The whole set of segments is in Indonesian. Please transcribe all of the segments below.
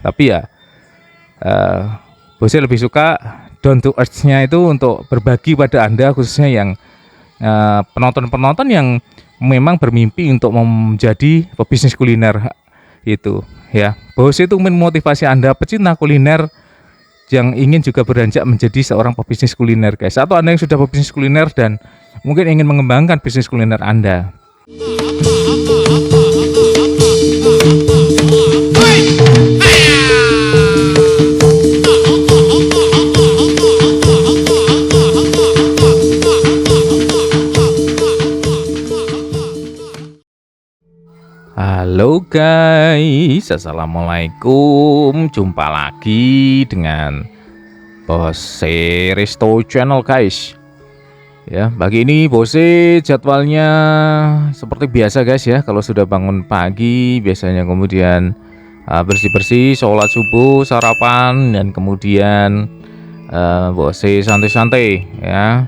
Tapi ya bosnya lebih suka down to earth-nya itu untuk berbagi pada Anda, khususnya yang penonton-penonton yang memang bermimpi untuk menjadi pebisnis kuliner itu ya. Bos itu memotivasi Anda pecinta kuliner yang ingin juga beranjak menjadi seorang pebisnis kuliner, guys, atau Anda yang sudah pebisnis kuliner dan mungkin ingin mengembangkan bisnis kuliner Anda. Halo guys, assalamualaikum. Jumpa lagi dengan Bose Resto Channel, guys. Ya, pagi ini Bose jadwalnya seperti biasa, guys ya. Kalau sudah bangun pagi, biasanya kemudian bersih-bersih, sholat subuh, sarapan, dan kemudian Bose santai-santai ya.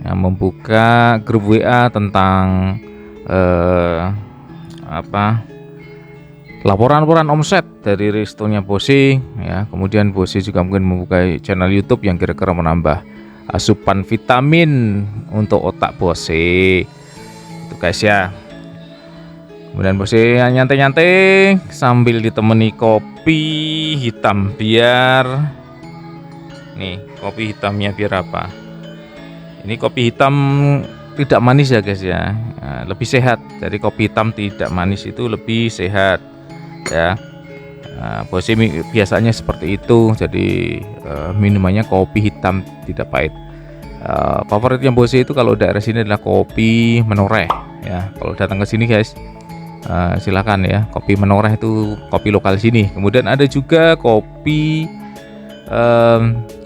Yang membuka grup WA tentang laporan-laporan omset dari restonya Bose ya. Kemudian Bose juga mungkin membuka channel YouTube yang kira-kira menambah asupan vitamin untuk otak Bose itu, guys ya. Kemudian Bose nyantai-nyantai sambil ditemani kopi hitam. Biar nih, kopi hitamnya biar apa? Ini kopi hitam tidak manis ya, guys ya. Nah, lebih sehat. Jadi kopi hitam tidak manis itu lebih sehat ya. Nah, Bose biasanya seperti itu. Jadi minumannya kopi hitam tidak pahit. Favoritnya Bose itu kalau daerah sini adalah kopi menoreh ya. Kalau datang ke sini, guys, silakan ya. Kopi menoreh itu kopi lokal sini. Kemudian ada juga kopi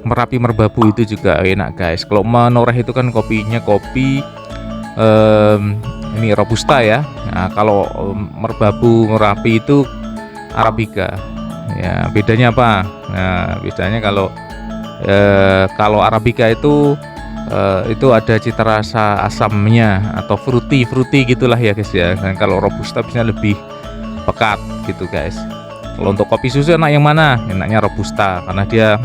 Merapi Merbabu, itu juga enak, guys. Kalau menoreh itu kan kopinya kopi ini robusta ya. Nah, kalau Merbabu Merapi itu arabica ya. Bedanya apa? Nah, bedanya kalau arabica itu ada cita rasa asamnya atau fruity gitulah ya, guys ya. Dan kalau robusta biasanya lebih pekat gitu, guys. Kalau untuk kopi susu enak yang mana? Enaknya robusta karena dia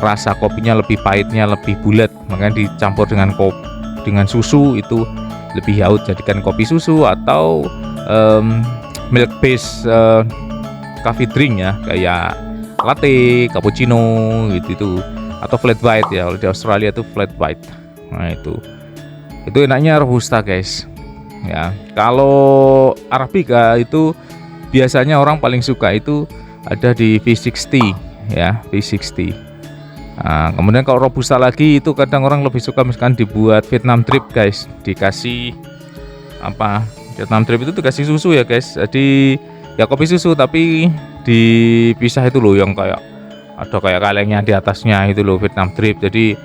rasa kopinya lebih pahitnya, lebih bulat, makanya dicampur dengan susu itu lebih haut, jadikan kopi susu atau milk base coffee drink ya, kayak latte, cappuccino gitu atau flat white ya. Kalau di Australia itu flat white. Nah, itu enaknya robusta, guys ya. Kalau arabica itu biasanya orang paling suka itu ada di V60 ya, V60. Nah, kemudian kalau robusta lagi itu kadang orang lebih suka misalkan dibuat Vietnam drip, guys. Dikasih Vietnam drip itu dikasih susu ya, guys. Jadi ya kopi susu tapi dipisah itu loh, yang kayak ada kayak kalengnya di atasnya itu loh, Vietnam drip. Jadi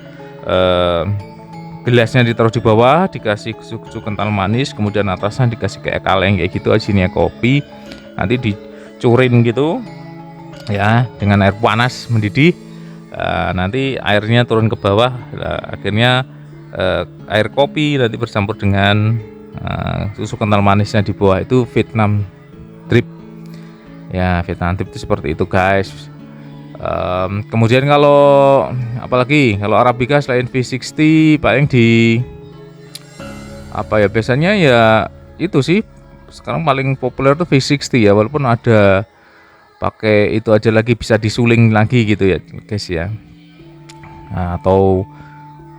gelasnya ditaruh di bawah, dikasih susu kental manis, kemudian atasnya dikasih kayak kaleng kayak gitu, isinya kopi. Nanti dicurin gitu ya dengan air panas mendidih. Nanti airnya turun ke bawah, akhirnya air kopi nanti bercampur dengan susu kental manisnya di bawah, itu Vietnam drip ya. Vietnam drip itu seperti itu, guys. Kemudian kalau arabica selain V60 paling di biasanya ya itu sih. Sekarang paling populer tuh V60 ya, walaupun ada pakai itu aja lagi, bisa disuling lagi gitu ya, guys ya. Nah, atau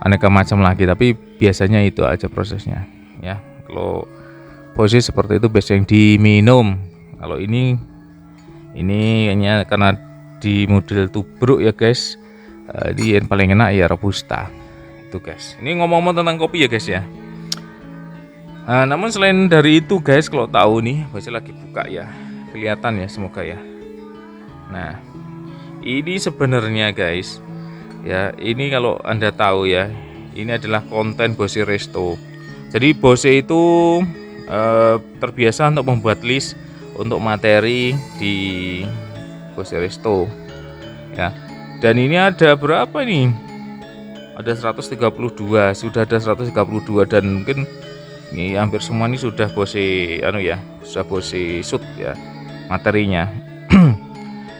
aneka macam lagi, tapi biasanya itu aja prosesnya ya. Kalau Bose seperti itu biasanya yang diminum. Kalau ini hanya karena di model tubruk ya, guys. Yang paling enak ya robusta itu, guys. Ini ngomong-ngomong tentang kopi ya, guys ya. Namun selain dari itu, guys, kalau tahu nih, Bose lagi buka ya, kelihatan ya, semoga ya. Nah, ini sebenarnya, guys ya, ini kalau Anda tahu ya, ini adalah konten Bose Resto. Jadi Bose itu terbiasa untuk membuat list untuk materi di Bose Resto ya. Dan ini ada berapa nih? Ada 132, sudah ada 132, dan mungkin ini hampir semua ini sudah Bose sudah Bose shoot ya materinya.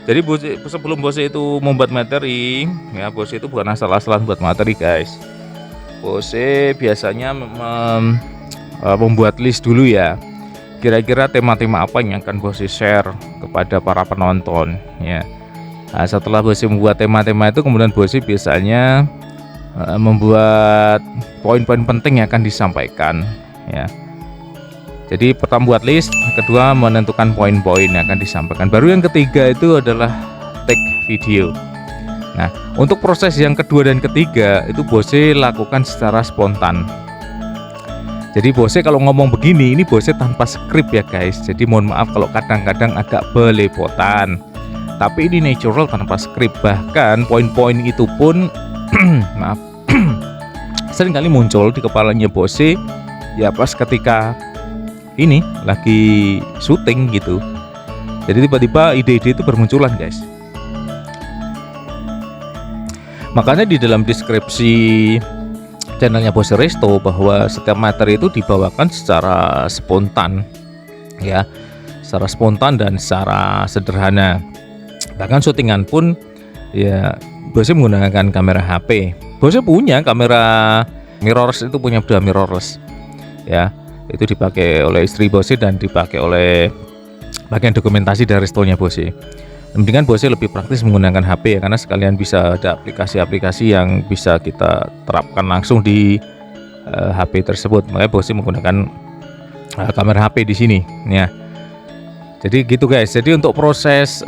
Jadi sebelum bos itu membuat materi, ya bos itu bukan asal-asalan buat materi guys. Bos biasanya membuat list dulu ya. Kira-kira tema-tema apa yang akan bos share kepada para penonton ya. Nah, setelah bos membuat tema-tema itu, kemudian bos biasanya membuat poin-poin penting yang akan disampaikan ya. Jadi pertama buat list, kedua menentukan poin-poin yang akan disampaikan. Baru yang ketiga itu adalah take video. Nah, untuk proses yang kedua dan ketiga itu Bose lakukan secara spontan. Jadi Bose kalau ngomong begini, ini Bose tanpa skrip ya guys. Jadi mohon maaf kalau kadang-kadang agak belepotan. Tapi ini natural tanpa skrip. Bahkan poin-poin itu pun maaf seringkali muncul di kepalanya Bose ya pas ketika ini lagi syuting gitu. Jadi tiba-tiba ide-ide itu bermunculan guys. Makanya di dalam deskripsi channelnya Bose Resto bahwa setiap materi itu dibawakan secara spontan ya, secara spontan dan secara sederhana. Bahkan syutingan pun ya Bose menggunakan kamera HP. Bose punya kamera mirrorless, itu punya dua mirrorless ya. Itu dipakai oleh istri Bose dan dipakai oleh bagian dokumentasi dari restonya Bose. Mendingan Bose lebih praktis menggunakan HP ya, karena sekalian bisa ada aplikasi-aplikasi yang bisa kita terapkan langsung di HP tersebut. Makanya Bose menggunakan kamera HP di sini ya. Jadi gitu guys. Jadi untuk proses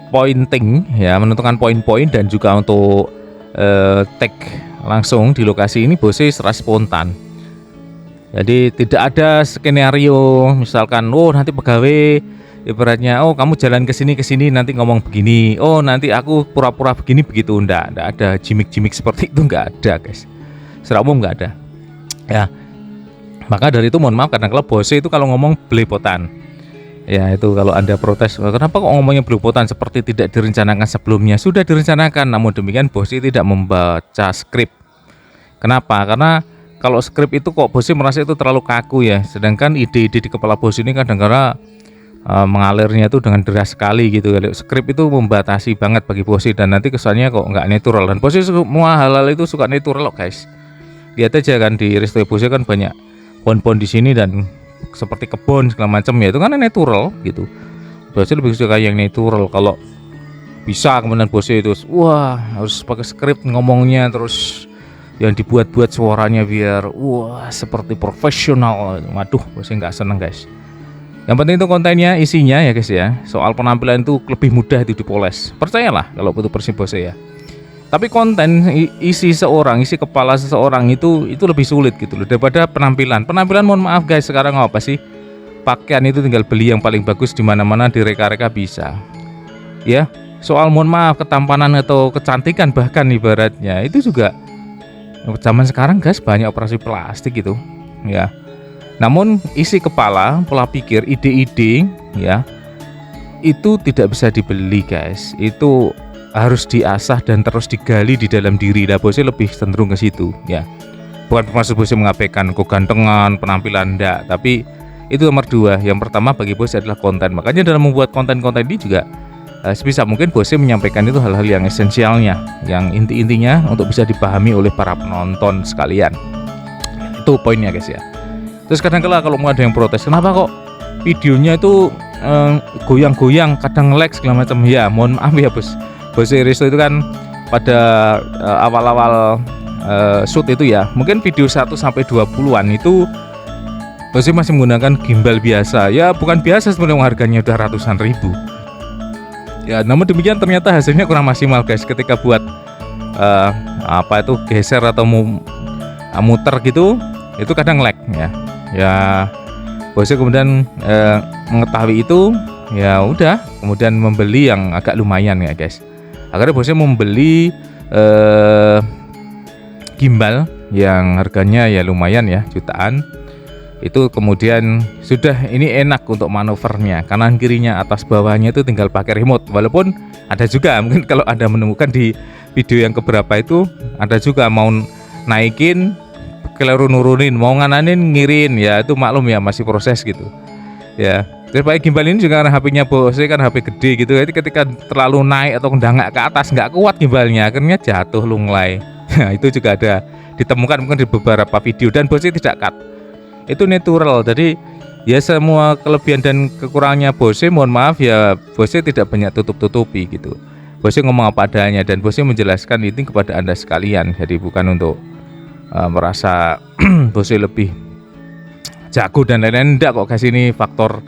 pointing ya, menentukan poin-poin dan juga untuk take langsung di lokasi ini Bose secara spontan. Jadi tidak ada skenario misalkan nanti pegawai ibaratnya kamu jalan ke sini nanti ngomong begini, nanti aku pura-pura begini begitu, enggak ada gimmick-gimmick seperti itu, enggak ada guys. Secara umum enggak ada. Ya. Maka dari itu mohon maaf kadang-kala Bose itu kalau ngomong belepotan. Ya itu kalau Anda protes, kenapa kok ngomongnya belepotan seperti tidak direncanakan sebelumnya? Sudah direncanakan, namun demikian Bose tidak membaca skrip. Kenapa? Karena kalau skrip itu kok Bose merasa itu terlalu kaku ya. Sedangkan ide-ide di kepala Bose ini kadang-kadang mengalirnya itu dengan deras sekali gitu. Skrip itu membatasi banget bagi Bose dan nanti kesannya kok nggak natural. Dan Bose semua hal-hal itu suka natural loh guys. Lihat aja kan di resto Bose kan banyak pohon-pohon di sini dan seperti kebun segala macam ya, itu kan natural gitu. Bose lebih suka yang natural. Kalau bisa kemudian Bose itu harus pakai skrip ngomongnya, terus yang dibuat-buat suaranya biar seperti profesional. Waduh, Bose nggak seneng guys. Yang penting itu kontennya, isinya ya guys ya. Soal penampilan itu lebih mudah itu dipoles. Percayalah kalau itu prinsip Bose ya. Tapi konten isi kepala seseorang itu lebih sulit gitu loh daripada penampilan. Penampilan mohon maaf guys, sekarang apa sih? Pakaian itu tinggal beli yang paling bagus di mana-mana, direka-reka bisa. Ya, soal mohon maaf ketampanan atau kecantikan bahkan ibaratnya itu juga zaman sekarang guys banyak operasi plastik gitu ya. Namun isi kepala, pola pikir, ide-ide ya itu tidak bisa dibeli guys. Itu harus diasah dan terus digali di dalam diri. Nah, Bose lebih cenderung ke situ ya. Bukan maksud Bose mengabaikan kegantengan, penampilan enggak, tapi itu nomor dua. Yang pertama bagi Bose adalah konten. Makanya dalam membuat konten-konten ini juga sebisa mungkin Bose menyampaikan itu hal-hal yang esensialnya, yang inti-intinya untuk bisa dipahami oleh para penonton sekalian. Itu poinnya guys ya. Terus kadang-kala kalau mau ada yang protes, kenapa kok videonya itu goyang-goyang, kadang lag segala macam ya. Mohon maaf ya bos. Bose Resto itu kan pada awal-awal shoot itu ya, mungkin video 1-20an itu Bose masih menggunakan gimbal biasa. Ya bukan biasa sebenarnya, harganya udah ratusan ribu. Ya, namun demikian ternyata hasilnya kurang maksimal guys. Ketika buat geser atau muter gitu, itu kadang lag ya. Ya, Bose kemudian mengetahui itu, ya udah, kemudian membeli yang agak lumayan ya guys. Akhirnya Bose membeli gimbal yang harganya ya lumayan ya, jutaan. Itu kemudian sudah ini enak untuk manuvernya, kanan kirinya atas bawahnya itu tinggal pakai remote. Walaupun ada juga mungkin kalau Anda menemukan di video yang keberapa itu ada juga mau naikin keliru nurunin, mau ngananin ngirin ya, itu maklum ya masih proses gitu ya. Daripada gimbal ini juga karena HP-nya Bose kan HP gede gitu. Jadi ketika terlalu naik atau ndangak ke atas nggak kuat gimbalnya, akhirnya jatuh lunglai. Nah, itu juga ada ditemukan mungkin di beberapa video dan Bose tidak cut. Itu natural. Jadi ya semua kelebihan dan kekurangannya Bose, mohon maaf ya, Bose tidak banyak tutup-tutupi gitu. Bose ngomong apa adanya dan Bose menjelaskan ini kepada Anda sekalian. Jadi bukan untuk merasa Bose lebih jago dan lain-lain, enggak kok. Kasih ini faktor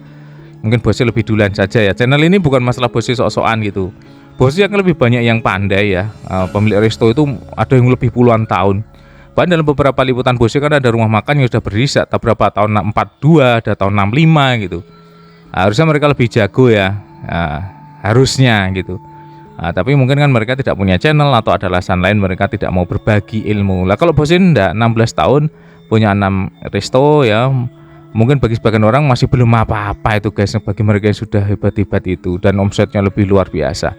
mungkin Bose lebih duluan saja ya. Channel ini bukan masalah Bose sok-sokan gitu. Bose yang lebih banyak yang pandai ya. Pemilik resto itu ada yang lebih puluhan tahun. Bahkan dalam beberapa liputan Bose kan ada rumah makan yang sudah berdiri tak berapa tahun, 42, ada tahun 65 gitu. Harusnya mereka lebih jago ya. Harusnya gitu. Tapi mungkin kan mereka tidak punya channel atau ada alasan lain mereka tidak mau berbagi ilmu. Lah kalau Bose enggak, 16 tahun punya 6 resto ya. Mungkin bagi sebagian orang masih belum apa-apa itu guys, bagi mereka yang sudah hebat-hebat itu dan omsetnya lebih luar biasa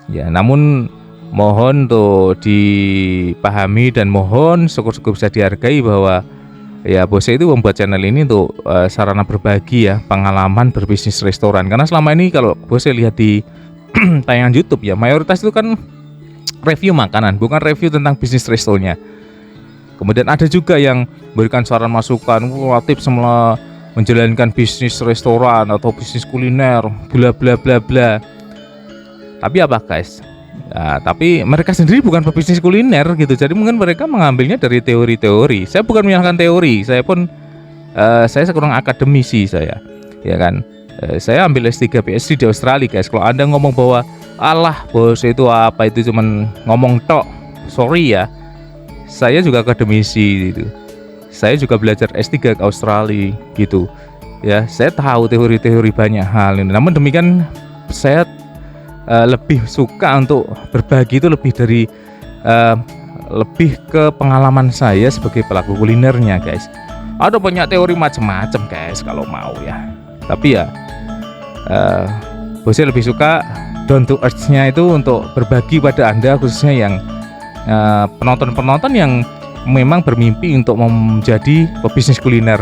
ya. Namun mohon tuh dipahami dan mohon syukur-syukur bisa dihargai bahwa ya Bose itu membuat channel ini untuk sarana berbagi ya, pengalaman berbisnis restoran. Karena selama ini kalau Bose lihat di tayangan YouTube ya, mayoritas itu kan review makanan, bukan review tentang bisnis restonya. Kemudian ada juga yang berikan saran masukan, tips semula menjalankan bisnis restoran atau bisnis kuliner, bla bla bla bla. Tapi apa guys? Tapi mereka sendiri bukan pebisnis kuliner gitu. Jadi mungkin mereka mengambilnya dari teori-teori. Saya bukan menyalahkan teori. Saya pun saya kurang akademisi saya. Ya kan? Saya ambil S3 PhD di Australia guys. Kalau Anda ngomong bahwa alah Bose itu apa, itu cuman ngomong tok, sorry ya. Saya juga akademisi gitu. Saya juga belajar S3 ke Australia gitu. Ya, saya tahu teori-teori banyak hal ini. Namun demikian saya lebih suka untuk berbagi itu lebih ke pengalaman saya sebagai pelaku kulinernya, guys. Ada banyak teori macam-macam, guys, kalau mau ya. Tapi ya Bose lebih suka down to earth-nya itu untuk berbagi pada Anda, khususnya yang penonton-penonton yang memang bermimpi untuk menjadi pebisnis kuliner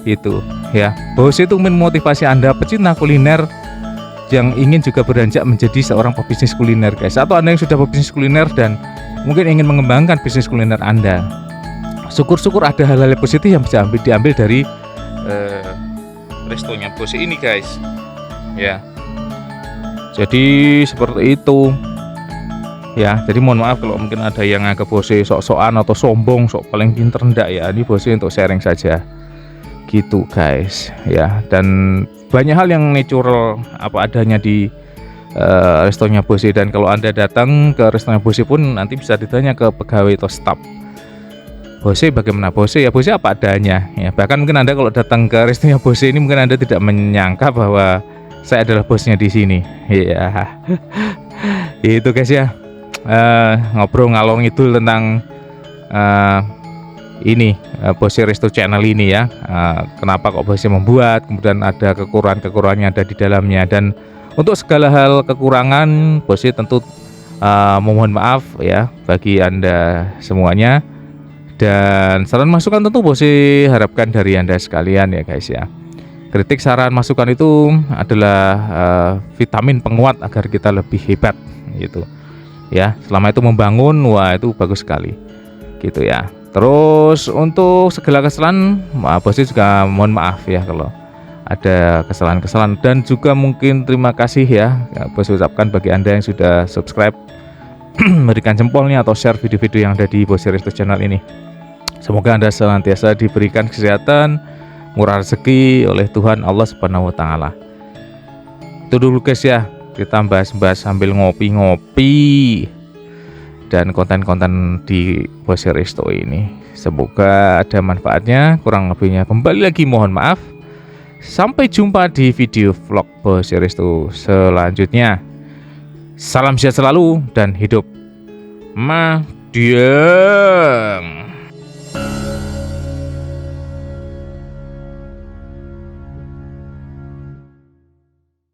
itu ya. Bose itu memotivasi Anda pecinta kuliner yang ingin juga beranjak menjadi seorang pebisnis kuliner, guys, atau Anda yang sudah pebisnis kuliner dan mungkin ingin mengembangkan bisnis kuliner Anda. Syukur-syukur ada hal-hal positif yang bisa diambil dari restonya Bose ini, guys ya. Jadi seperti itu ya. Jadi mohon maaf kalau mungkin ada yang anggap Bose sok-sokan atau sombong, sok paling pinter, enggak ya. Ini Bose untuk sharing saja gitu, guys ya. Dan banyak hal yang natural apa adanya di restonya Bose. Dan kalau Anda datang ke restonya Bose pun nanti bisa ditanya ke pegawai atau staff Bose bagaimana Bose ya. Bose apa adanya ya. Bahkan mungkin Anda kalau datang ke restonya Bose ini mungkin Anda tidak menyangka bahwa saya adalah bosnya di sini ya. Itu guys ya. Ngobrol ngalor ngidul tentang ini Bose Resto Channel ini ya. Kenapa kok Bose membuat, kemudian ada kekurangan-kekurangannya ada di dalamnya, dan untuk segala hal kekurangan Bose tentu memohon maaf ya bagi Anda semuanya, dan saran masukan tentu Bose harapkan dari Anda sekalian ya, guys ya. Kritik, saran, masukan itu adalah vitamin penguat agar kita lebih hebat gitu ya. Selama itu membangun, wah itu bagus sekali gitu ya. Terus untuk segala kesalahan, Bose juga mohon maaf ya kalau ada kesalahan-kesalahan, dan juga mungkin terima kasih ya Bose ucapkan bagi Anda yang sudah subscribe, memberikan jempolnya atau share video-video yang ada di Bose Resto Channel ini. Semoga Anda senantiasa diberikan kesehatan, murah rezeki oleh Tuhan Allah Subhanahu wa taala. Itu dulu guys ya, kita bahas-bahas sambil ngopi-ngopi dan konten-konten di Bose Resto ini. Semoga ada manfaatnya, kurang lebihnya kembali lagi mohon maaf. Sampai jumpa di video vlog Bose Resto selanjutnya. Salam sehat selalu dan hidup madiang.